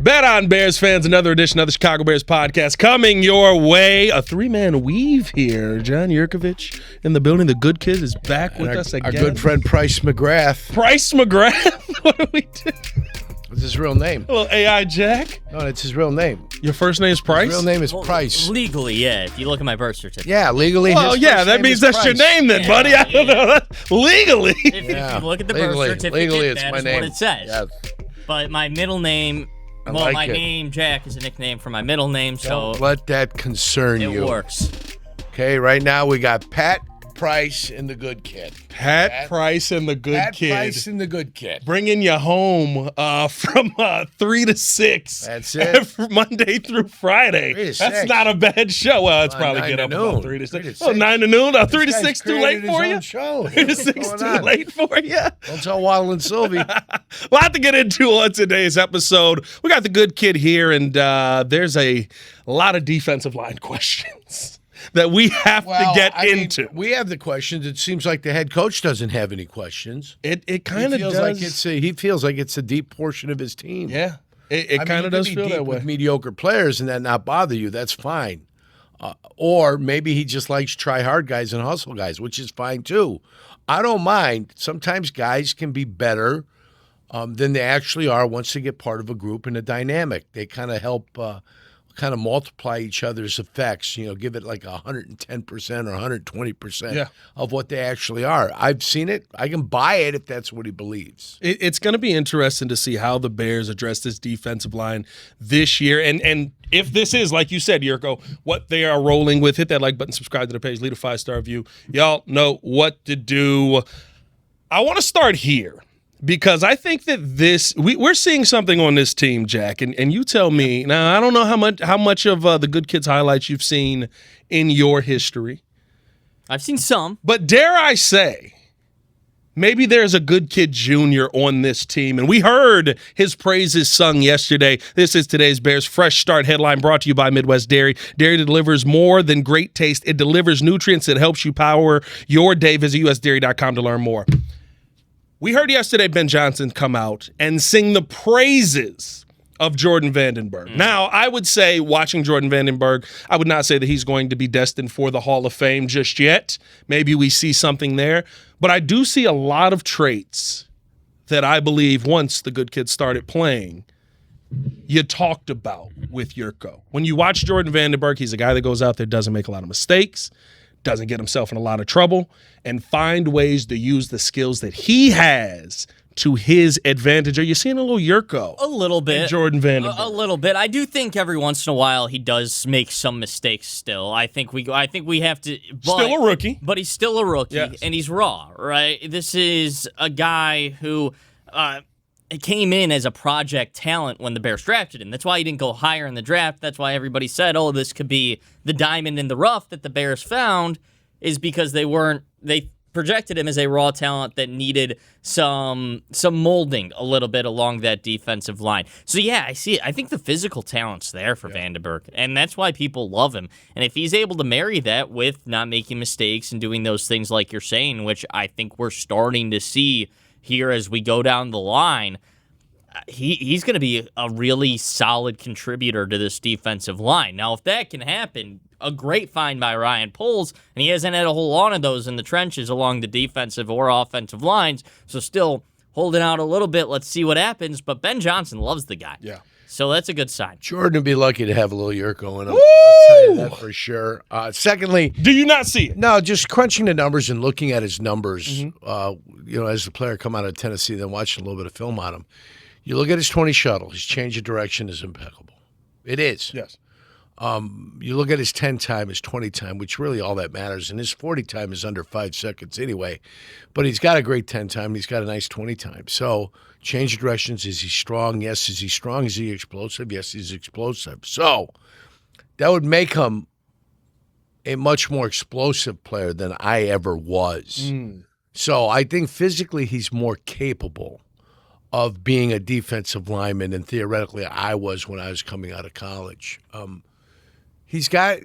Bet on Bears fans, another edition of the Chicago Bears podcast coming your way. A three-man weave here. John Jurkovic in the building. The good kid is back with us again. Our good friend Price McGrath. Price McGrath? What do we do? What's his real name? A little AI Jack? No, it's his real name. Your first name is Price? His real name is Price. Legally, yeah, if you look at my birth certificate. Yeah, legally. Well, yeah, that means that's your name then, buddy. I don't know. Legally. If you look at the birth certificate, legally it's that my is name. what it says. Yes. But my middle name, my name, Jack, is a nickname for my middle name, so Don't let that concern it you. works. Okay, right now we got Pat Price and the good kid. Pat Price and the good kid. Pat Price and the good kid. Bringing you home from 3 to 6. That's it. Monday through Friday. 3 to 6. That's not a bad show. Well, it's probably 9 get to up noon. about 3 to 6. 3 to Oh, 6. 9 to noon? 3 to This 6 guy's too late created for his you? own show. 3 to What's 6 going too on? late for you? Don't tell Waddle and Sylvie. A lot to get into on today's episode. We got the good kid here, and there's a lot of defensive line questions that we have to get into. We have the questions. It seems like the head coach doesn't have any questions. It kind of does. Like he feels like it's a deep portion of his team. Yeah, it kind of does feel that way. With mediocre players and that not bother you, that's fine. Or maybe he just likes try hard guys and hustle guys, which is fine too. I don't mind. Sometimes guys can be better than they actually are once they get part of a group and a dynamic. They kind of help kind of multiply each other's effects, give it like 110% or 120% of what they actually are. I've seen it. I can buy it if that's what he believes. It's going to be interesting to see how the Bears address this defensive line this year. And if this is, like you said, Jurko, what they are rolling with, hit that like button, subscribe to the page, leave a 5-star review. Y'all know what to do. I want to start here, because I think that we're seeing something on this team, Jack, and you tell me. Now, I don't know how much of the Good Kids highlights you've seen in your history. I've seen some. But dare I say, maybe there's a Good Kid Jr. on this team, and we heard his praises sung yesterday. This is today's Bears Fresh Start headline, brought to you by Midwest Dairy. Dairy delivers more than great taste. It delivers nutrients that helps you power your day. Visit usdairy.com to learn more. We heard yesterday Ben Johnson come out and sing the praises of Jordan Vandenberg. Now, I would say, watching Jordan Vandenberg, I would not say that he's going to be destined for the Hall of Fame just yet. Maybe we see something there. But I do see a lot of traits that I believe once the good kids started playing, you talked about with Jurko. When you watch Jordan Vandenberg, he's a guy that goes out there, doesn't make a lot of mistakes, doesn't get himself in a lot of trouble, and find ways to use the skills that he has to his advantage. Are you seeing a little Jurko? A little bit. Jordan Vandenberg. A little bit. I do think every once in a while he does make some mistakes still. I think we have to. Still a rookie. But he's still a rookie, yes. And he's raw, right? This is a guy who came in as a project talent when the Bears drafted him. That's why he didn't go higher in the draft. That's why everybody said, oh, this could be the diamond in the rough that the Bears found, is because they projected him as a raw talent that needed some molding a little bit along that defensive line. So, yeah, I see it. I think the physical talent's there for Vandenberg, and that's why people love him. And if he's able to marry that with not making mistakes and doing those things like you're saying, which I think we're starting to see here as we go down the line, he's going to be a really solid contributor to this defensive line. Now, if that can happen, a great find by Ryan Poles, and he hasn't had a whole lot of those in the trenches along the defensive or offensive lines, so still holding out a little bit. Let's see what happens, but Ben Johnson loves the guy. Yeah. So that's a good sign. Jordan would be lucky to have a little Jurko in him. I'll tell you that for sure. Secondly, do you not see it? No, just crunching the numbers and looking at his numbers, as the player come out of Tennessee, then watching a little bit of film on him. You look at his 20 shuttle, his change of direction is impeccable. It is. Yes. You look at his 10 time, his 20 time, which really all that matters, and his 40 time is under 5 seconds anyway. But he's got a great 10 time, he's got a nice 20 time. So change of directions, is he strong? Yes. Is he strong? Is he explosive? Yes, he's explosive. So that would make him a much more explosive player than I ever was. So I think physically he's more capable of being a defensive lineman than theoretically I was when I was coming out of college. He's got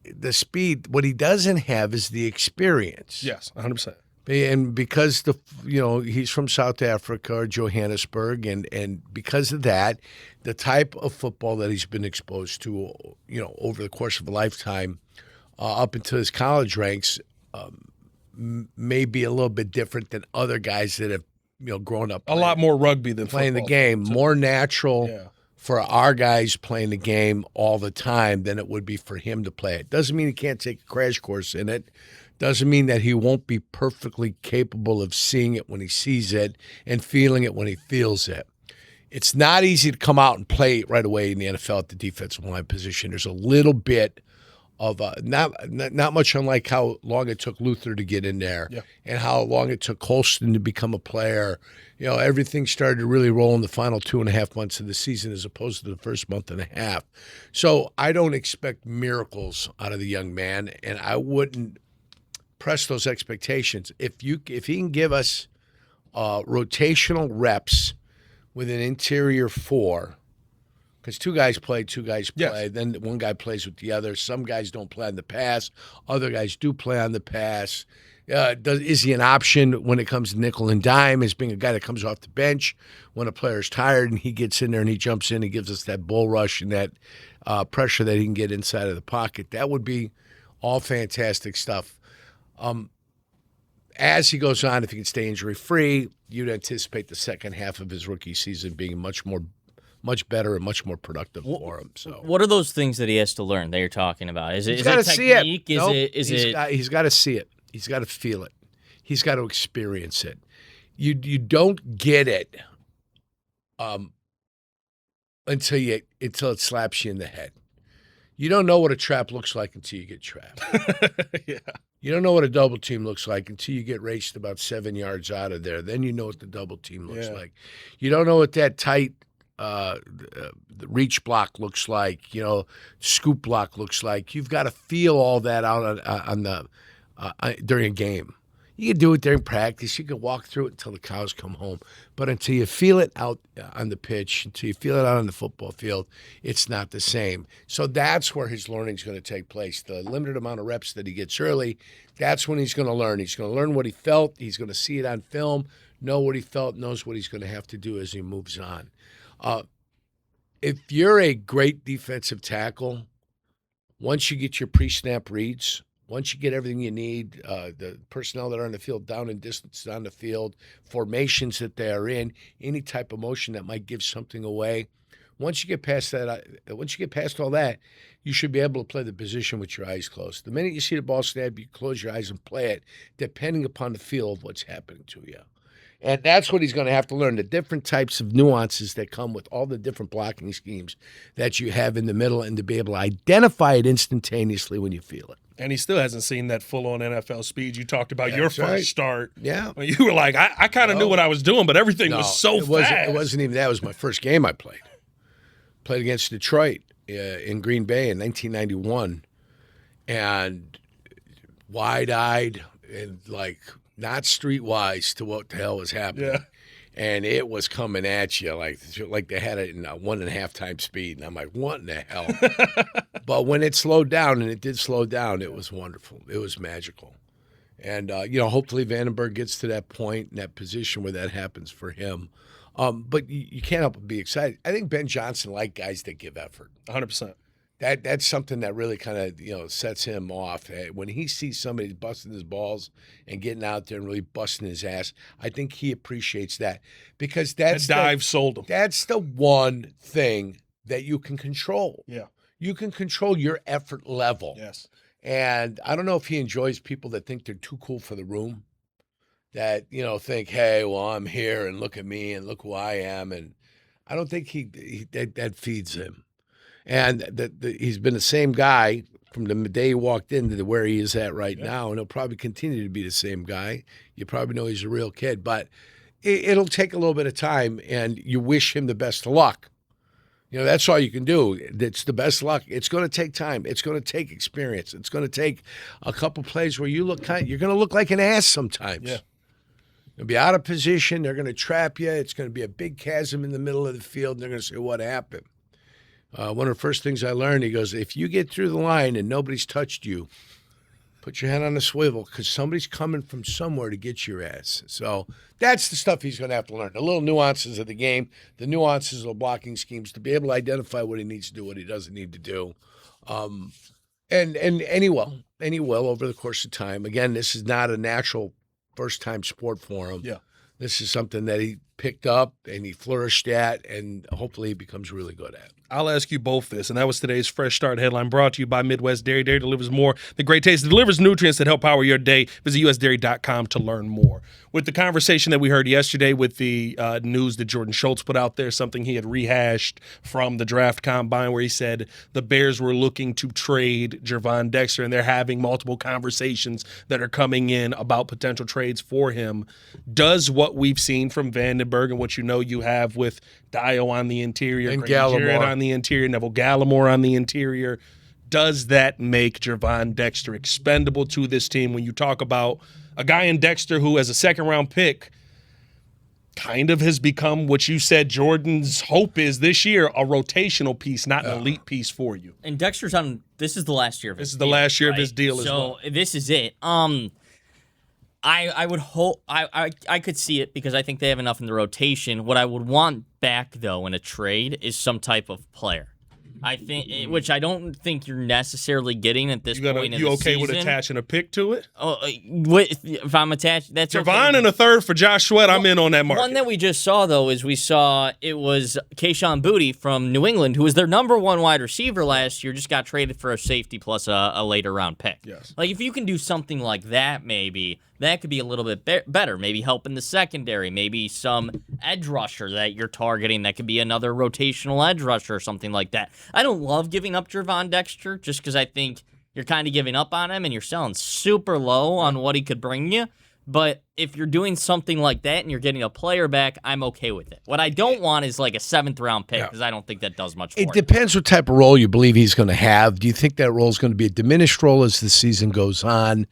the speed. What he doesn't have is the experience. Yes, 100%. And because he's from South Africa or Johannesburg, and because of that, the type of football that he's been exposed to, over the course of a lifetime, up into his college ranks, may be a little bit different than other guys that have grown up a lot more rugby than playing the football. game. More natural Yeah. for our guys playing the game all the time than it would be for him to play it. Doesn't mean he can't take a crash course in it. Doesn't mean that he won't be perfectly capable of seeing it when he sees it and feeling it when he feels it. It's not easy to come out and play right away in the NFL at the defensive line position. There's a little bit of not much unlike how long it took Luther to get in there, and how long it took Colston to become a player. Everything started to really roll in the final 2.5 months of the season as opposed to the first month and a half. So I don't expect miracles out of the young man, and I wouldn't press those expectations. If he can give us rotational reps with an interior 4, because 2 guys play, 2 guys play, then one guy plays with the other. Some guys don't play on the pass. Other guys do play on the pass. Is he an option when it comes to nickel and dime as being a guy that comes off the bench when a player's tired and he gets in there and he jumps in and gives us that bull rush and that pressure that he can get inside of the pocket? That would be all fantastic stuff. As he goes on, if he can stay injury-free, you'd anticipate the second half of his rookie season being much better and much more productive for him. So, what are those things that he has to learn that you're talking about? Is it technique? He's got to see it. He's got to feel it. He's got to experience it. You don't get it until it slaps you in the head. You don't know what a trap looks like until you get trapped. Yeah. You don't know what a double team looks like until you get raced about 7 yards out of there. Then you know what the double team looks like. You don't know what that tight the reach block looks like, scoop block looks like. You've got to feel all that out during a game. You can do it during practice. You can walk through it until the cows come home. But until you feel it out on the pitch, until you feel it out on the football field, it's not the same. So that's where his learning is going to take place. The limited amount of reps that he gets early, that's when he's going to learn. He's going to learn what he felt. He's going to see it on film, know what he felt, knows what he's going to have to do as he moves on. If you're a great defensive tackle, once you get your pre-snap reads, once you get everything you need, the personnel that are on the field, down and distance on the field, formations that they are in, any type of motion that might give something away, once you get past that, once you get past all that, you should be able to play the position with your eyes closed. The minute you see the ball snap, you close your eyes and play it, depending upon the feel of what's happening to you. And that's what he's going to have to learn, the different types of nuances that come with all the different blocking schemes that you have in the middle, and to be able to identify it instantaneously when you feel it. And he still hasn't seen that full-on NFL speed. You talked about your first start. Yeah. When you were like, I kind of knew what I was doing, but everything was so fast. It wasn't even that. It was my first game I played. Played against Detroit in Green Bay in 1991. And wide-eyed and not streetwise to what the hell was happening. Yeah. And it was coming at you like they had it in 1.5 times speed. And I'm like, what in the hell? But when it slowed down, and it did slow down, it was wonderful. It was magical. And, hopefully Vandenberg gets to that point in that position where that happens for him. But you can't help but be excited. I think Ben Johnson liked guys that give effort. 100%. That's something that really kind of sets him off. When he sees somebody busting his balls and getting out there and really busting his ass, I think he appreciates that, because that's sold him. That's the one thing that you can control. Yeah, you can control your effort level. Yes, and I don't know if he enjoys people that think they're too cool for the room, that think, hey, well, I'm here and look at me and look who I am, and I don't think that feeds him. And he's been the same guy from the day he walked in to where he is at right now, and he'll probably continue to be the same guy. You probably know he's a real kid, but it'll take a little bit of time, and you wish him the best of luck. That's all you can do. It's the best luck. It's going to take time. It's going to take experience. It's going to take a couple plays where you're going to look like an ass sometimes. Yeah. You'll be out of position. They're going to trap you. It's going to be a big chasm in the middle of the field, and they're going to say, what happened? One of the first things I learned, he goes, if you get through the line and nobody's touched you, Put your head on a swivel because somebody's coming from somewhere to get your ass. So that's the stuff he's going to have to learn. The little nuances of the game, the nuances of the blocking schemes, to be able to identify what he needs to do, what he doesn't need to do. And he will over the course of time. Again, this is not a natural first-time sport for him. Yeah. This is something that he picked up and he flourished at, and hopefully he becomes really good at. I'll ask you both this, and that was today's Fresh Start headline brought to you by Midwest Dairy. Dairy delivers more than great taste. It delivers nutrients that help power your day. Visit usdairy.com to learn more. With the conversation that we heard yesterday with the news that Jordan Schultz put out there, something he had rehashed from the draft combine where he said the Bears were looking to trade Gervon Dexter, and they're having multiple conversations that are coming in about potential trades for him. Does what we've seen from Vandenberg and what you have with Dio on the interior, and Jarrett on the interior, Neville Gallimore on the interior, does that make Gervon Dexter expendable to this team when you talk about a guy in Dexter who, as a second-round pick, kind of has become what you said Jordan's hope is this year, a rotational piece, not an elite piece for you? And Dexter's on – this is the last year of his deal. This is the last year of his right? deal as well. So this is it. I would hope I could see it because I think they have enough in the rotation. What I would want back, though, in a trade is some type of player. I think, which I don't think you're necessarily getting at this point in the season. You okay with attaching a pick to it? Oh, if I'm attached, that's Gervon okay. and a third for Josh Sweat. I'm in on that market. One that we just saw, though, is it was Kayshon Boutte from New England, who was their number one wide receiver last year, just got traded for a safety plus a later round pick. Yes. Like, if you can do something like that, maybe that could be a little bit better. Maybe help in the secondary. Maybe some edge rusher that you're targeting that could be another rotational edge rusher or something like that. I don't love giving up Gervon Dexter just because I think you're kind of giving up on him and you're selling super low on what he could bring you. But if you're doing something like that and you're getting a player back, I'm okay with it. What I don't want is like a 7th-round pick because I don't think that does much for it. It depends what type of role you believe he's going to have. Do you think that role is going to be a diminished role as the season goes on?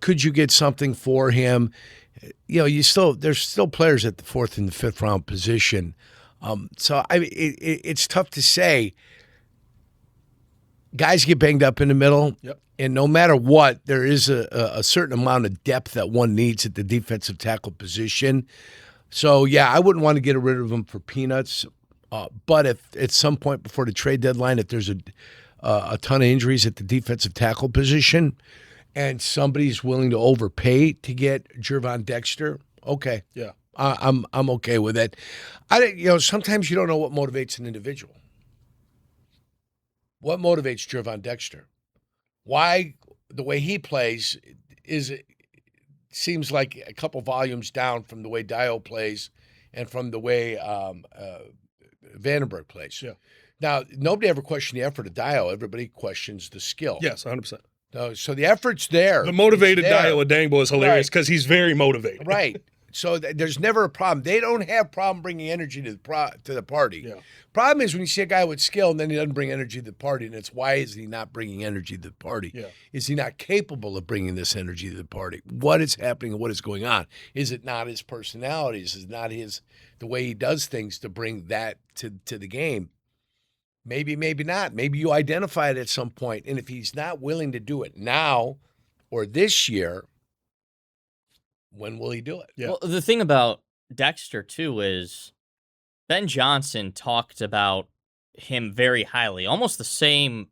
Could you get something for him? There's still players at the 4th and the 5th round position. It's tough to say. Guys get banged up in the middle. Yep. And no matter what, there is a certain amount of depth that one needs at the defensive tackle position. So, yeah, I wouldn't want to get rid of him for peanuts. But if at some point before the trade deadline, if there's a ton of injuries at the defensive tackle position and somebody's willing to overpay to get Gervon Dexter, okay. Yeah. I'm okay with it. Sometimes you don't know what motivates an individual. What motivates Gervon Dexter? Why the way he plays seems like a couple volumes down from the way Dio plays and from the way Vandenberg plays. Yeah. Now, nobody ever questioned the effort of Dio. Everybody questions the skill. Yes, 100%. So the effort's there. The motivated Dio Adangbo is hilarious because he's very motivated. Right. So there's never a problem. They don't have problem bringing energy to the party. Yeah. Problem is when you see a guy with skill and then he doesn't bring energy to the party, and it's why is he not bringing energy to the party? Yeah. Is he not capable of bringing this energy to the party? What is happening and what is going on? Is it not his personality? Is it not the way he does things to bring that to the game? Maybe, maybe not. Maybe you identify it at some point, and if he's not willing to do it now or this year, when will he do it? Yeah. Well, the thing about Dexter, too, is Ben Johnson talked about him very highly, almost the same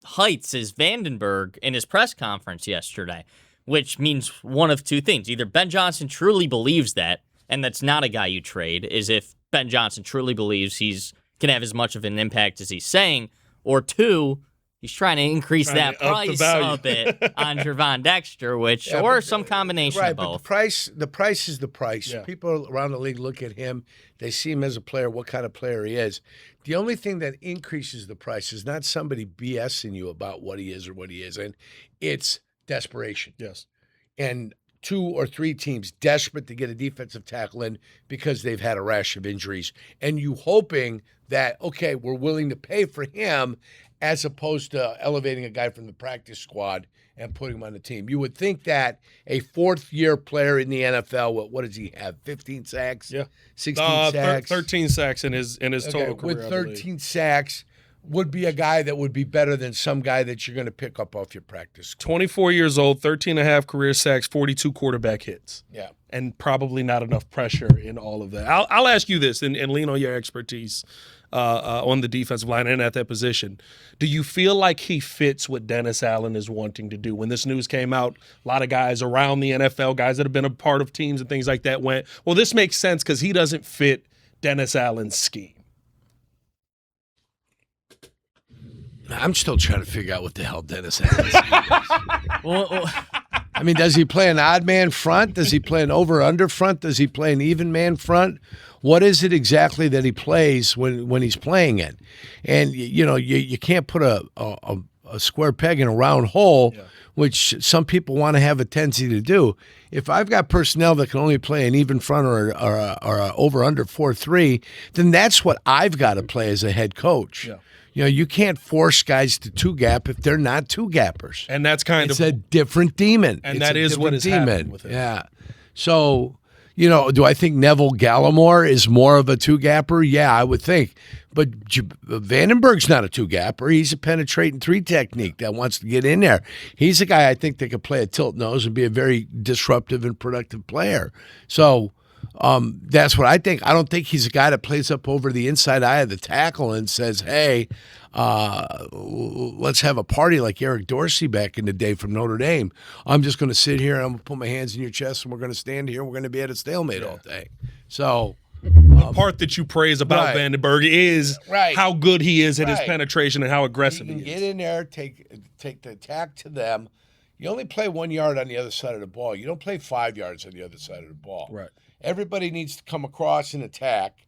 heights as Vandenberg in his press conference yesterday, which means one of two things. Either Ben Johnson truly believes that, and that's not a guy you trade, is if Ben Johnson truly believes he's can have as much of an impact as he's saying, or two, he's trying to increase that price a bit on Gervon Dexter, or some combination of both. But the price is the price. Yeah. People around the league look at him, they see him as a player, what kind of player he is. The only thing that increases the price is not somebody BSing you about what he is or what he isn't. It's desperation. Yes. And 2 or 3 teams desperate to get a defensive tackle in because they've had a rash of injuries. And you hoping that, okay, we're willing to pay for him as opposed to elevating a guy from the practice squad and putting him on the team. You would think that a 4th-year player in the NFL, what does he have, 15 sacks? Yeah. 16 sacks? 13 sacks in his total career, with 13 sacks, would be a guy that would be better than some guy that you're going to pick up off your practice squad. 24 years old, 13 and a half career sacks, 42 quarterback hits. Yeah. And probably not enough pressure in all of that. I'll ask you this and lean on your expertise on the defensive line and at that position. Do you feel like he fits what Dennis Allen is wanting to do? When this news came out, a lot of guys around the NFL, guys that have been a part of teams and things like that went, well, this makes sense because he doesn't fit Dennis Allen's scheme. I'm still trying to figure out what the hell Dennis Allen is. Well, I mean, does he play an odd man front? Does he play an over-under front? Does he play an even man front? What is it exactly that he plays when he's playing it? And, you can't put a square peg in a round hole, which some people want to have a tendency to do. If I've got personnel that can only play an even front or a over-under 4-3, then that's what I've got to play as a head coach. Yeah. You can't force guys to two-gap if they're not two-gappers. And that's It's a different demon. And it's that is what has happened with him. Yeah. So, do I think Neville Gallimore is more of a two-gapper? Yeah, I would think. But Vandenberg's not a two-gapper. He's a penetrating three technique that wants to get in there. He's a guy I think that could play a tilt nose and be a very disruptive and productive player. So that's what I think. I don't think he's a guy that plays up over the inside eye of the tackle and says, hey, let's have a party like Eric Dorsey back in the day from Notre Dame. I'm just going to sit here and I'm going to put my hands in your chest and we're going to stand here and we're going to be at a stalemate all day. So the part that you praise about Right. Vandenberg is Right. how good he is at his Right. penetration and how you aggressive can he get is. in there, take the attack to them. You only play 1 yard on the other side of the ball. You don't play 5 yards on the other side of the ball. Right. Everybody needs to come across and attack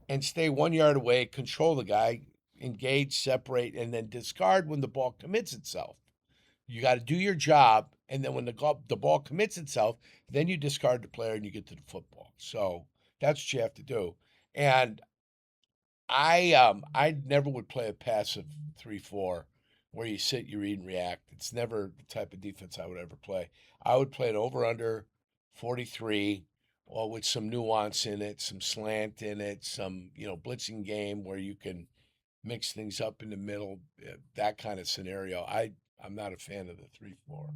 and stay 1 yard away, control the guy, engage, separate, and then discard when the ball commits itself. You got to do your job, and then when the ball commits itself, then you discard the player and you get to the football. So that's what you have to do. And I never would play a passive 3-4 where you sit, you read, and react. It's never the type of defense I would ever play. I would play an over-under 43, or with some nuance in it, some slant in it, some blitzing game where you can mix things up in the middle. That kind of scenario. I'm not a fan of the 3-4.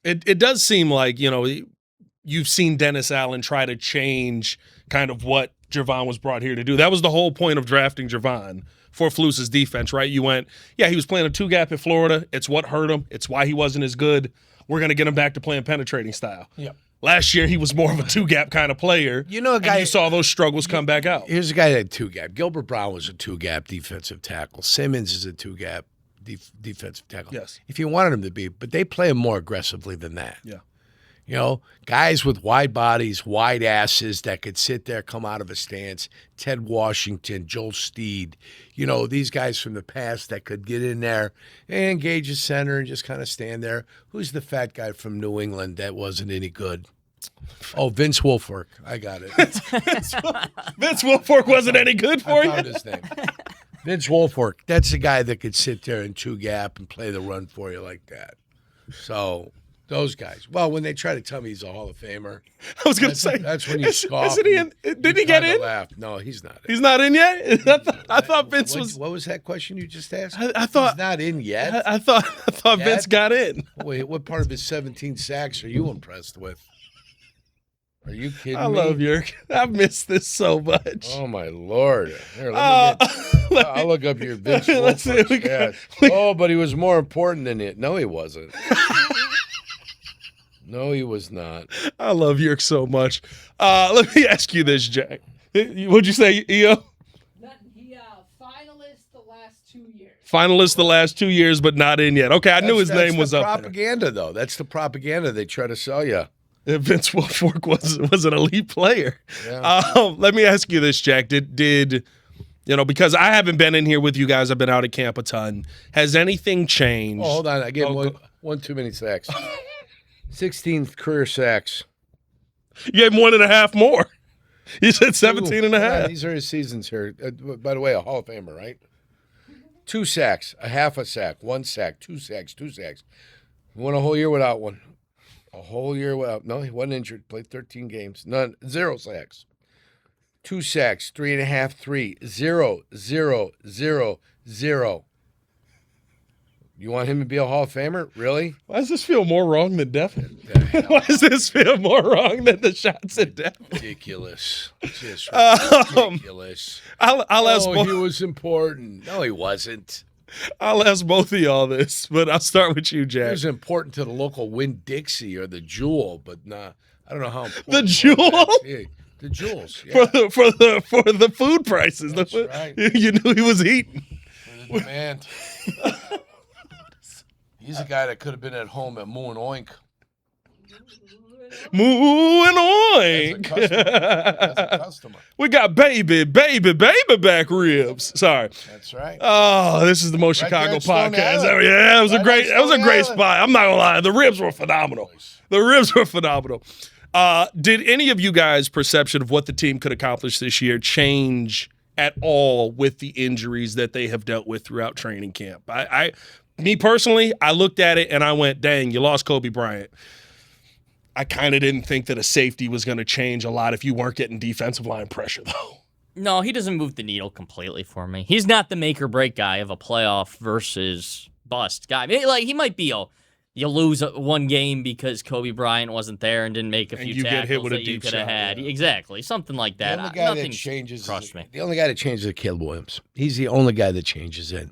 It does seem like, you've seen Dennis Allen try to change kind of what Gervon was brought here to do. That was the whole point of drafting Gervon for Flus's defense, right? You went, he was playing a two-gap at Florida. It's what hurt him. It's why he wasn't as good. We're going to get him back to playing penetrating style. Yeah. Last year, he was more of a two-gap kind of player. A guy and you saw those struggles come back out. Here's a guy that had two-gap. Gilbert Brown was a two-gap defensive tackle. Simmons is a two-gap defensive tackle. Yes. If you wanted him to be, but they play him more aggressively than that. Yeah. Guys with wide bodies, wide asses that could sit there, come out of a stance. Ted Washington, Joel Steed, these guys from the past that could get in there and engage the center and just kind of stand there. Who's the fat guy from New England that wasn't any good? Oh, Vince Wilfork. I got it. Vince Wilfork wasn't any good for I you? found his name. Vince Wilfork. That's the guy that could sit there and two gap and play the run for you like that. So those guys. Well, when they try to tell me he's a Hall of Famer, I was going to say. that's when you scoff. Isn't he in? Did he get in? Laugh. No, he's not. He's not in yet? I thought Vince was. What was that question you just asked? I thought. He's not in yet. I thought Vince got in. Wait, what part of his 17 sacks are you impressed with? Are you kidding me? I love Jurko. I miss this so much. Oh, my Lord. Here, I'll look up your Vince Wilfork's stats. Oh, but he was more important than it. No, he wasn't. No, he was not. I love Jurko so much. Let me ask you this, Jack. What'd you say, EO? He finalist the last 2 years. Finalist the last 2 years, but not in yet. Okay, I knew his name was the up there. propaganda, though. That's the propaganda they try to sell you. Vince Wilfork was an elite player. Yeah. Let me ask you this, Jack. Did because I haven't been in here with you guys. I've been out at camp a ton. Has anything changed? Oh, hold on. I gave him one too many sacks. 16th career sacks. You gave him 1.5 more. You said 17 and a half. These are his seasons here. By the way, a Hall of Famer, right? 2 sacks, a half a sack, 1 sack, 2 sacks, 2 sacks. Won a whole year without one. A whole year without. No, he wasn't injured. Played 13 games. 0 sacks. 2 sacks, 3.5, 3. 0, 0, 0, 0. You want him to be a Hall of Famer? Really? Why does this feel more wrong than Devin? Why does this feel more wrong than the shots at Devin? Ridiculous. Just ridiculous. I'll ask he was important. No, he wasn't. I'll ask both of y'all this, but I'll start with you, Jack. He was important to the local Winn-Dixie or the Jewel, but nah, I don't know how important. The Jewel? The Jewels. Yeah. For the food prices. That's right. You knew he was eating. For the demand. He's a guy that could have been at home at Moo and Oink. Moo and Oink. As a customer. We got baby back ribs. Sorry. That's right. Oh, this is the most Right Chicago there at Stone podcast. Island. Yeah, it was a Right great. at That was a Stone great Island. spot. I'm not gonna lie. The ribs were phenomenal. The ribs were phenomenal. Did any of you guys' perception of what the team could accomplish this year change at all with the injuries that they have dealt with throughout training camp? Me personally, I looked at it and I went, dang, you lost Kobe Bryant. I kind of didn't think that a safety was going to change a lot if you weren't getting defensive line pressure, though. No, he doesn't move the needle completely for me. He's not the make or break guy of a playoff versus bust guy. Like, he might be you lose one game because Kobe Bryant wasn't there and didn't make a few you tackles get hit with a that you deep could have shot, had. yeah. Exactly, something like that. The only guy Nothing that changes crushed me. The only guy that changes is Caleb Williams. He's the only guy that changes in.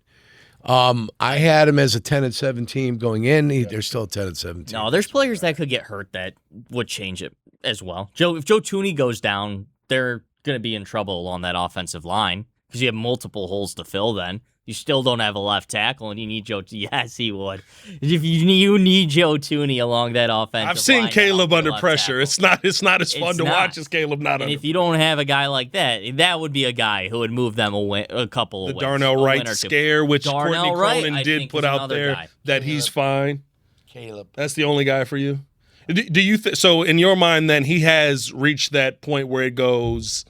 I had him as a 10-7 team going in. They're still a 10-7 team. No, there's players that could get hurt that would change it as well. If Joe Tooney goes down, they're going to be in trouble along that offensive line because you have multiple holes to fill then. You still don't have a left tackle, and you need Joe. Yes, he would. If you need Joe Tooney along that offensive I've seen line Caleb now, under left pressure. tackle. It's not as fun It's to not. watch as Caleb not And under. if you don't have a guy like that, that would be a guy who would move them a couple of The wins. Darnell a win Wright or two. scare, which Darnell Courtney Wright, Cronin I did think, put is out another there, guy. that he's fine. Caleb. That's the only guy for you. Do you so in your mind then he has reached that point where it goes,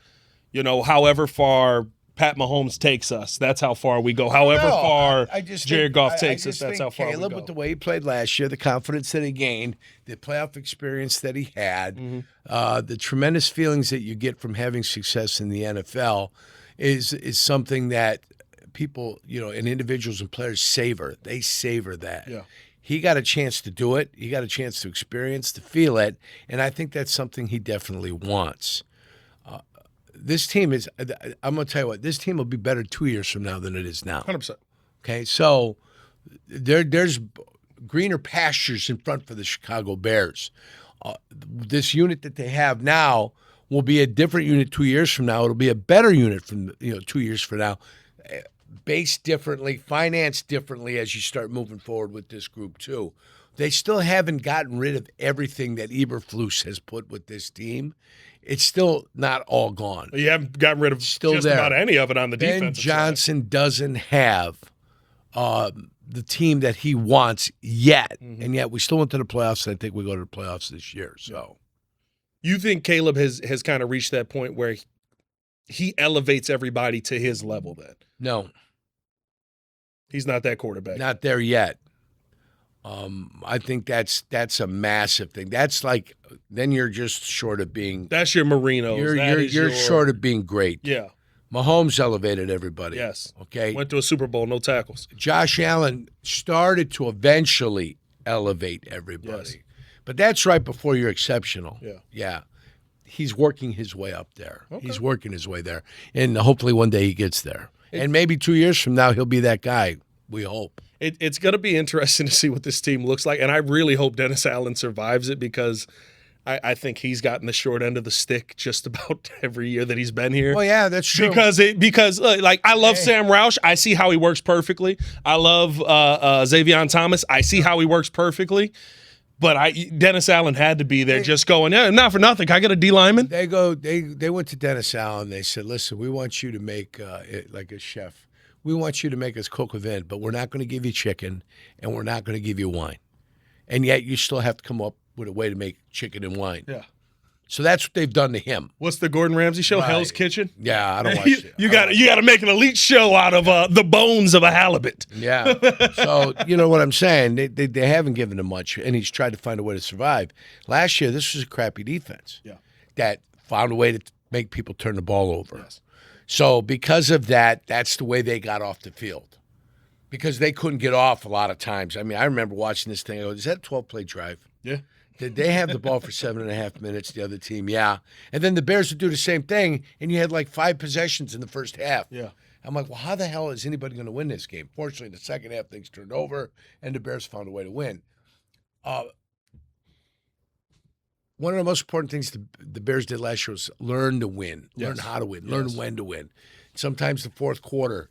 however far Pat Mahomes takes us, that's how far we go. However far Jared Goff takes us, that's how far Caleb, we go. with the way he played last year, the confidence that he gained, the playoff experience that he had, the tremendous feelings that you get from having success in the NFL is something that people, and individuals and players savor. They savor that. Yeah. He got a chance to do it. He got a chance to experience, to feel it, and I think that's something he definitely wants. This team is, I'm going to tell you what, this team will be better 2 years from now than it is now. 100%. Okay, so there's greener pastures in front for the Chicago Bears. This unit that they have now will be a different unit 2 years from now. It'll be a better unit from 2 years from now. Based differently, financed differently as you start moving forward with this group too. They still haven't gotten rid of everything that Eberflus has put with this team. It's still not all gone. You haven't gotten rid of Still just there. about any of it on the Ben defensive Johnson doesn't have the team that he wants yet, and yet we still went to the playoffs, and I think we go to the playoffs this year. So, You think Caleb has kind of reached that point where he elevates everybody to his level then? no, He's not that quarterback. not there yet. I think that's a massive thing. That's like then you're just short of being. That's your Marinos. You're short of being great. Yeah. Mahomes elevated everybody. Yes. Okay. Went to a Super Bowl, no tackles. Josh Allen started to eventually elevate everybody. Yes. But that's right before you're exceptional. Yeah. Yeah. He's working his way up there. Okay. He's working his way there. And hopefully one day he gets there. And maybe 2 years from now he'll be that guy. We hope. It's going to be interesting to see what this team looks like. And I really hope Dennis Allen survives it because I think he's gotten the short end of the stick just about every year that he's been here. Well, yeah, that's true. Because I love Sam Roush. I see how he works perfectly. I love Xavion Thomas. I see how he works perfectly. But Dennis Allen had to be there just going, yeah, not for nothing. Can I get a D lineman? They went to Dennis Allen. They said, listen, we want you to make it like a chef. We want you to make us coq au vin, but we're not going to give you chicken and we're not going to give you wine. And yet you still have to come up with a way to make chicken and wine. Yeah. So that's what they've done to him. What's the Gordon Ramsay show? Right. Hell's Kitchen? Yeah, I don't watch it. You got to make an elite show out of the bones of a halibut. Yeah. So, you know what I'm saying? They haven't given him much, and he's tried to find a way to survive. Last year, this was a crappy defense. Yeah. That found a way to make people turn the ball over. Yes. So because of that, that's the way they got off the field. Because they couldn't get off a lot of times. I mean, I remember watching this thing. I go, is that a 12-play drive? Yeah. Did they have the ball for 7.5 minutes, the other team? Yeah. And then the Bears would do the same thing, and you had like 5 possessions in the first half. Yeah. I'm like, well, how the hell is anybody going to win this game? Fortunately, in the second half, things turned over, and the Bears found a way to win. One of the most important things the Bears did last year was learn to win, learn how to win, learn when to win. Sometimes the fourth quarter,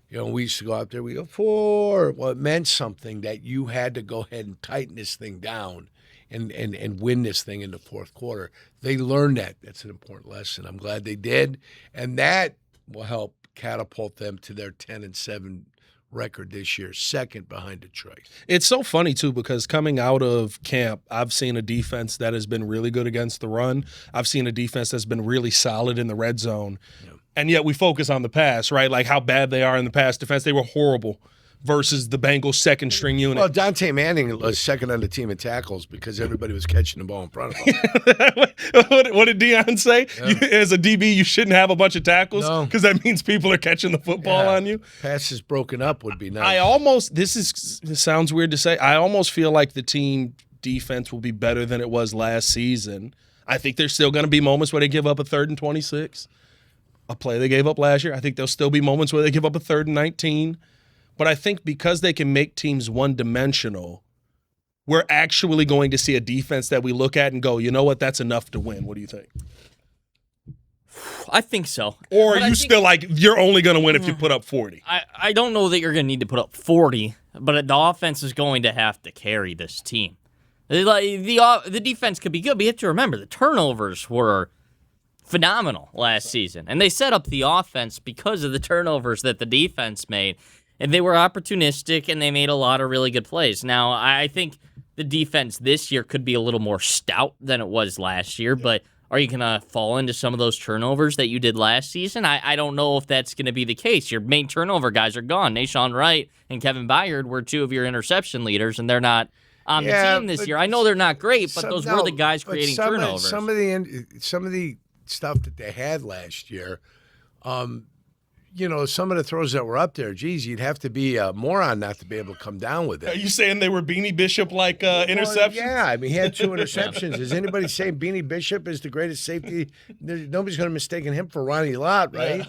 we used to go out there, we go 4. Well, it meant something that you had to go ahead and tighten this thing down and win this thing in the fourth quarter. They learned that. That's an important lesson. I'm glad they did, and that will help catapult them to their 10-7 record this year, second behind Detroit. It's so funny, too, because coming out of camp, I've seen a defense that has been really good against the run. I've seen a defense that's been really solid in the red zone. Yeah. And yet we focus on the pass, right? Like how bad they are in the pass defense. They were horrible versus the Bengals' second-string unit. Well, Dante Manning was second on the team in tackles because everybody was catching the ball in front of him. What did Deion say? Yeah. As a DB, you shouldn't have a bunch of tackles because that means people are catching the football on you. Passes broken up would be nice. This sounds weird to say, I almost feel like the team defense will be better than it was last season. I think there's still going to be moments where they give up a 3rd and 26, a play they gave up last year. I think there'll still be moments where they give up a 3rd and 19. But I think because they can make teams one-dimensional, we're actually going to see a defense that we look at and go, you know what, that's enough to win. What do you think? I think so. Or are you still like, you're only going to win if you put up 40? I don't know that you're going to need to put up 40, but the offense is going to have to carry this team. The defense could be good, but you have to remember the turnovers were phenomenal last season. And they set up the offense because of the turnovers that the defense made. And they were opportunistic, and they made a lot of really good plays. Now, I think the defense this year could be a little more stout than it was last year, but are you going to fall into some of those turnovers that you did last season? I don't know if that's going to be the case. Your main turnover guys are gone. Nashawn Wright and Kevin Byard were 2 of your interception leaders, and they're not on the team this year. I know they're not great, but those were the guys creating turnovers. Some of the stuff that they had last year, some of the throws that were up there, geez, you'd have to be a moron not to be able to come down with it. Are you saying they were Beanie Bishop-like interceptions? Well, yeah, I mean, he had 2 interceptions. Is anybody saying Beanie Bishop is the greatest safety? Nobody's going to mistake him for Ronnie Lott, right? Yeah.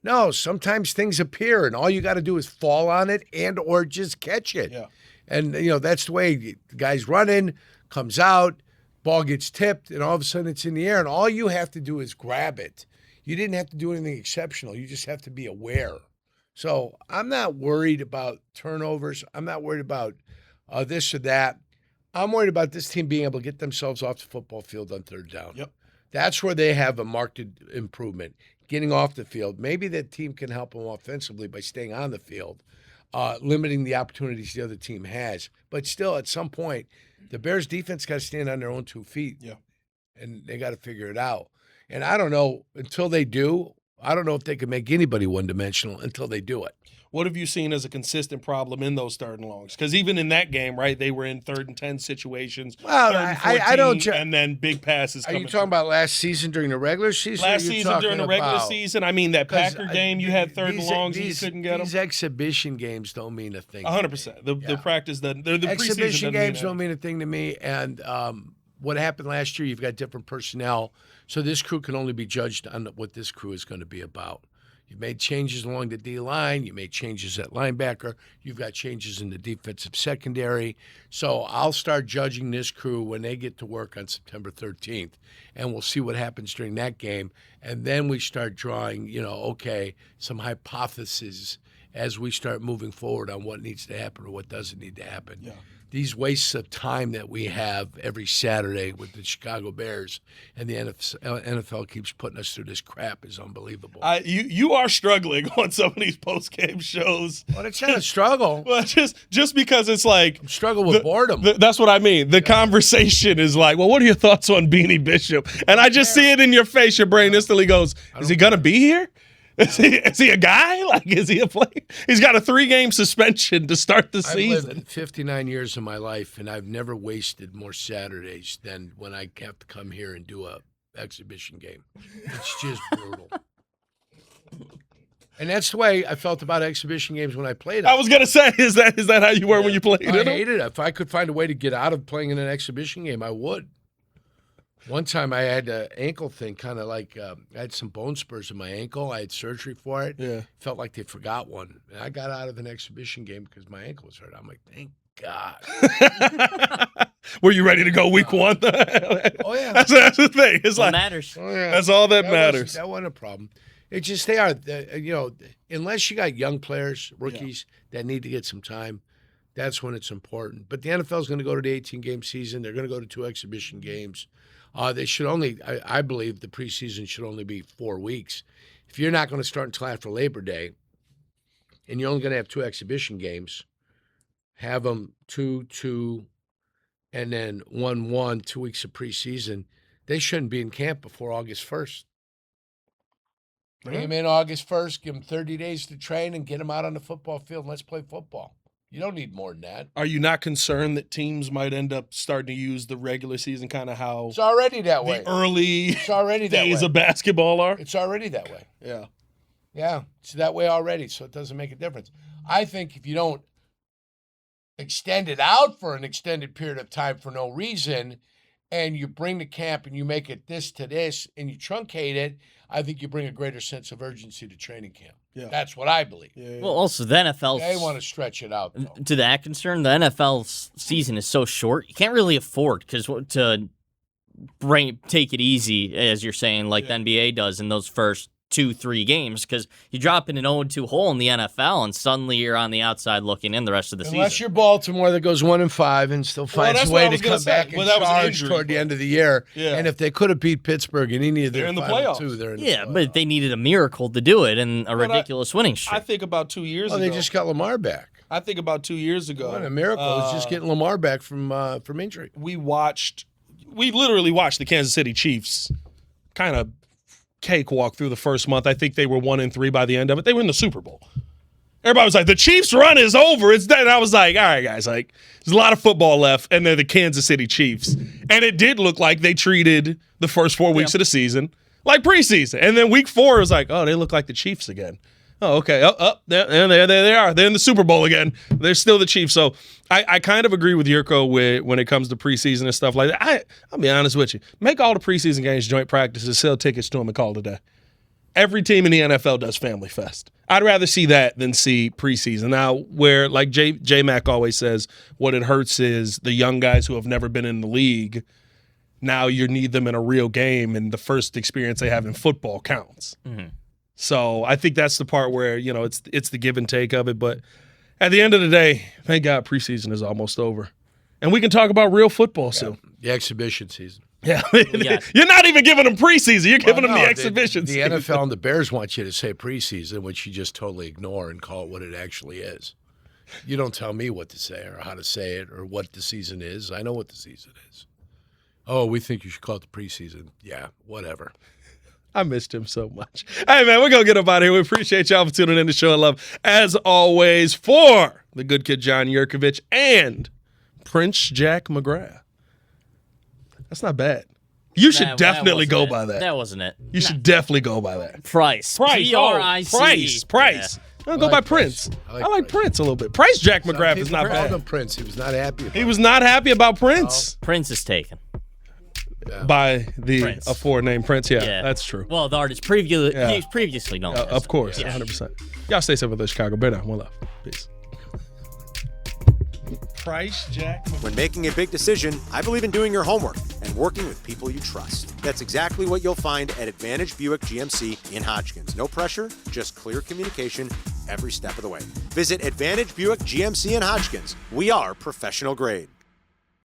No, sometimes things appear, and all you got to do is fall on it and or just catch it. Yeah. And, that's the way the guy's running, comes out, ball gets tipped, and all of a sudden it's in the air, and all you have to do is grab it. You didn't have to do anything exceptional. You just have to be aware. So I'm not worried about turnovers. I'm not worried about this or that. I'm worried about this team being able to get themselves off the football field on 3rd down. Yep. That's where they have a marked improvement, getting off the field. Maybe that team can help them offensively by staying on the field, limiting the opportunities the other team has. But still, at some point, the Bears' defense got to stand on their own 2 feet. Yeah. And they got to figure it out. And I don't know, until they do, I don't know if they can make anybody one-dimensional until they do it. What have you seen as a consistent problem in those 3rd and longs? Because even in that game, right, they were in 3rd and 10 situations, well, 3rd and 14, I don't. And then big passes. Are you talking about last season during the regular season? Last season during the regular season? I mean, that Packer game, you had 3rd and longs, and you couldn't get them. These exhibition games don't mean a thing. 100%. The practice, the exhibition games don't mean a thing to me. And what happened last year, you've got different personnel. So this crew can only be judged on what this crew is going to be about. You've made changes along the D-line. You made changes at linebacker. You've got changes in the defensive secondary. So I'll start judging this crew when they get to work on September 13th, and we'll see what happens during that game. And then we start drawing, some hypotheses as we start moving forward on what needs to happen or what doesn't need to happen. Yeah. These wastes of time that we have every Saturday with the Chicago Bears and the NFL keeps putting us through this crap is unbelievable. You are struggling on some of these post-game shows. Well, it's not a struggle. Well, just because it's like I'm struggling with boredom. That's what I mean. The conversation is like, well, what are your thoughts on Beanie Bishop? And I just see it in your face. Your brain instantly goes, is he going to be here? Is he a guy? Like, is he a player? He's got a 3-game suspension to start the season. I've lived 59 years of my life, and I've never wasted more Saturdays than when I have to come here and do a exhibition game. It's just brutal. And that's the way I felt about exhibition games when I played them. I was gonna say, is that how you were when you played I it? hated it. If I could find a way to get out of playing in an exhibition game, I would. One time I had an ankle thing, kind of like I had some bone spurs in my ankle. I had surgery for it. Yeah. Felt like they forgot one. And I got out of an exhibition game because my ankle was hurt. I'm like, thank God. Were you ready to go week one? Oh, yeah. That's the thing. It's What like matters? Oh, yeah. that's all that matters. That wasn't a problem. It's just they are, unless you got young players, rookies that need to get some time, that's when it's important. But the NFL is going to go to the 18-game season. They're going to go to 2 exhibition games. They should only, I believe the preseason should only be 4 weeks. If you're not going to start until after Labor Day and you're only going to have 2 exhibition games, have them 2-2 and then 1-1, 2 weeks of preseason. They shouldn't be in camp before August 1st. Bring them in August 1st, give them 30 days to train, and get them out on the football field and let's play football. You don't need more than that. Are you not concerned that teams might end up starting to use the regular season kind of how It's already that way. the early It's already that days way. of basketball are? It's already that way. Yeah. Yeah, it's that way already, so it doesn't make a difference. I think if you don't extend it out for an extended period of time for no reason, and you bring the camp and you make it this to this, and you truncate it, I think you bring a greater sense of urgency to training camp. Yeah. That's what I believe. Yeah. Well, also the NFL. They want to stretch it out, though. To that concern, the NFL season is so short. You can't really afford to take it easy, as you're saying, like the NBA does in those first 2-3 games, because you drop in an 0-2 hole in the NFL, and suddenly you're on the outside looking in the rest of the Unless season. you're Baltimore that goes 1-5 and still finds that's a what I way was to gonna come say. back and Well, that was an charge injury, toward the but- end of the year. Yeah. And if they could have beat Pittsburgh in any of their They're in the final playoffs. 2, they're in the Yeah, playoffs. but they needed a miracle to do it, and a ridiculous winning I streak. think about 2 years Well, ago. they just got Lamar back. I think about 2 years ago. What a miracle. It's just getting Lamar back from injury. we literally watched the Kansas City Chiefs kind of cakewalk through the first month. I think they were 1-3 by the end of it. They were in the Super Bowl. Everybody was like, the Chiefs run is over. It's done. And I was like, all right, guys, like there's a lot of football left, and they're the Kansas City Chiefs. And it did look like they treated the first 4 weeks of the season like preseason. And then week 4 was like, oh, they look like the Chiefs again. Oh, okay. There they are. They're in the Super Bowl again. They're still the Chiefs. So I kind of agree with Jurko when it comes to preseason and stuff like that. I'll be honest with you. Make all the preseason games joint practices, sell tickets to them, and call it a day. Every team in the NFL does Family Fest. I'd rather see that than see preseason. Now, where, like J-Mac always says, what it hurts is the young guys who have never been in the league, now you need them in a real game, and the first experience they have in football counts. Mm-hmm. So I think that's the part where, it's the give and take of it. But at the end of the day, thank God preseason is almost over. And we can talk about real football soon. The exhibition season. Yeah. Yeah. You're not even giving them preseason. You're giving them Well, the no, exhibition The season. NFL and the Bears want you to say preseason, which you just totally ignore and call it what it actually is. You don't tell me what to say or how to say it or what the season is. I know what the season is. Oh, we think you should call it the preseason. Yeah, whatever. I missed him so much. Hey, man, we're going to get up out of here. We appreciate y'all for tuning in to Show of Love. As always, for the good kid, John Jurkovic, and Prince Jack McGrath. That's not bad. You should definitely go by that. That wasn't it. You should definitely go by that. Price. Price. P-R-I-C-E. Price. I'm going to go by like Prince. Prince. I like Prince a little bit. Price Jack McGrath is not People called bad. him Prince. He was not happy about He was not happy about Prince Prince is taken. by the Prince. aforenamed Prince. Yeah, Yeah, that's true. Well, the artist Yeah. he's previously known. as. Of course, 100%. Y'all stay safe with us, Chicago. Bear down. One love. Peace. Price Jack McGrath. When making a big decision, I believe in doing your homework and working with people you trust. That's exactly what you'll find at Advantage Buick GMC in Hodgkins. No pressure, just clear communication every step of the way. Visit Advantage Buick GMC in Hodgkins. We are professional grade.